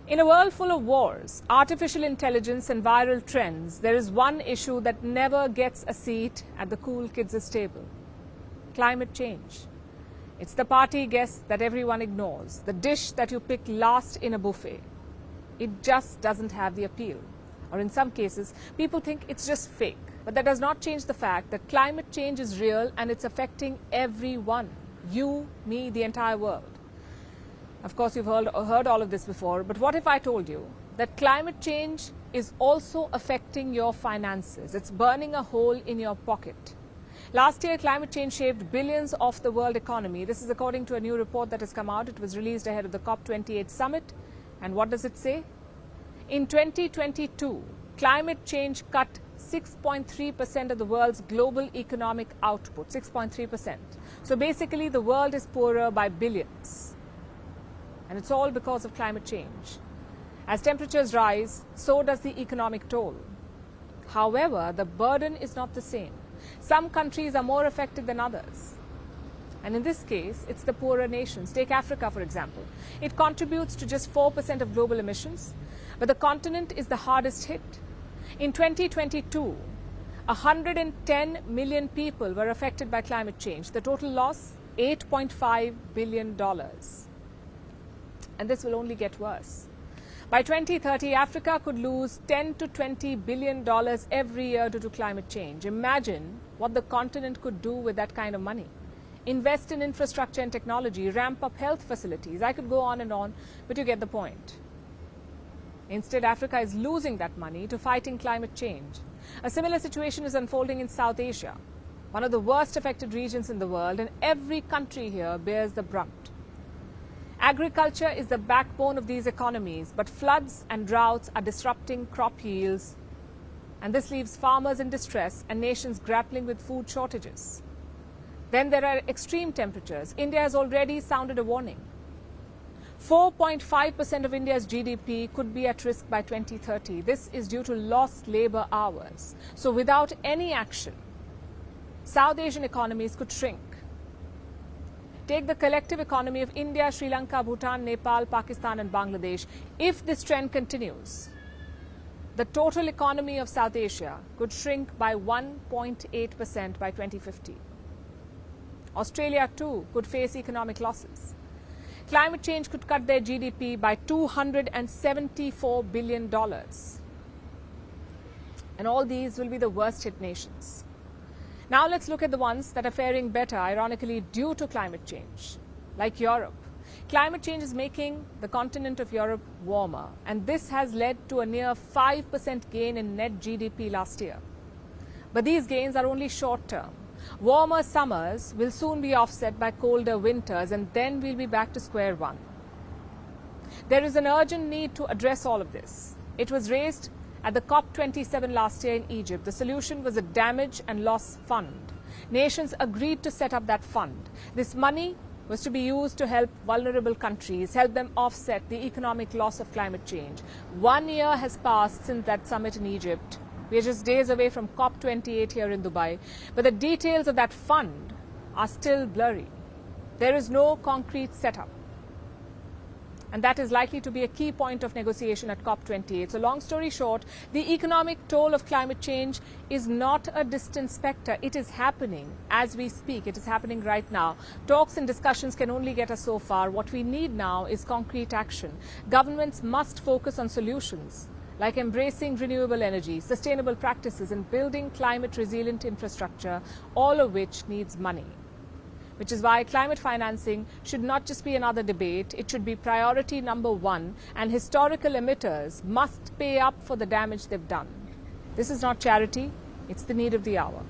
In a world full of wars, artificial intelligence and viral trends, there is one issue that never gets a seat at the cool kids' table: climate change. It's the party guest that everyone ignores, the dish that you pick last in a buffet. It just doesn't have the appeal. Or in some cases, people think it's just fake. But that does not change the fact that climate change is real and it's affecting everyone. You, me, the entire world. Of course, you've heard all of this before, but what if I told you that climate change is also affecting your finances? It's burning a hole in your pocket. Last year, climate change shaved billions off the world economy. This is according to a new report that has come out. It was released ahead of the COP28 summit. And what does it say? In 2022, climate change cut 6.3% of the world's global economic output, 6.3%. So basically, the world is poorer by billions. And it's all because of climate change. As temperatures rise, so does the economic toll. However, the burden is not the same. Some countries are more affected than others. And in this case, it's the poorer nations. Take Africa, for example. It contributes to just 4% of global emissions, but the continent is the hardest hit. In 2022, 110 million people were affected by climate change. The total loss, $8.5 billion. And this will only get worse. By 2030, Africa could lose $10 to $20 billion every year due to climate change. Imagine what the continent could do with that kind of money. Invest in infrastructure and technology, ramp up health facilities. I could go on, but you get the point. Instead, Africa is losing that money to fighting climate change. A similar situation is unfolding in South Asia, one of the worst affected regions in the world, and every country here bears the brunt. Agriculture is the backbone of these economies, but floods and droughts are disrupting crop yields, and this leaves farmers in distress and nations grappling with food shortages. Then there are extreme temperatures. India has already sounded a warning. 4.5% of India's GDP could be at risk by 2030. This is due to lost labor hours. So without any action, South Asian economies could shrink. Take the collective economy of India, Sri Lanka, Bhutan, Nepal, Pakistan and Bangladesh. If this trend continues, the total economy of South Asia could shrink by 1.8% by 2050. Australia too could face economic losses. Climate change could cut their GDP by $274 billion. And all these will be the worst hit nations. Now let's look at the ones that are faring better, ironically, due to climate change, like Europe. Climate change is making the continent of Europe warmer, and this has led to a near 5% gain in net GDP last year. But these gains are only short-term. Warmer summers will soon be offset by colder winters, and then we'll be back to square one. There is an urgent need to address all of this. It was raised at the COP27 last year in Egypt. The solution was a damage and loss fund. Nations agreed to set up that fund. This money was to be used to help vulnerable countries, help them offset the economic loss of climate change. 1 year has passed since that summit in Egypt. We are just days away from COP28 here in Dubai, but the details of that fund are still blurry. There is no concrete setup. And that is likely to be a key point of negotiation at COP28. So long story short, the economic toll of climate change is not a distant spectre. It is happening as we speak. It is happening right now. Talks and discussions can only get us so far. What we need now is concrete action. Governments must focus on solutions like embracing renewable energy, sustainable practices, and building climate-resilient infrastructure, all of which needs money. Which is why climate financing should not just be another debate, it should be priority number one, and historical emitters must pay up for the damage they've done. This is not charity, it's the need of the hour.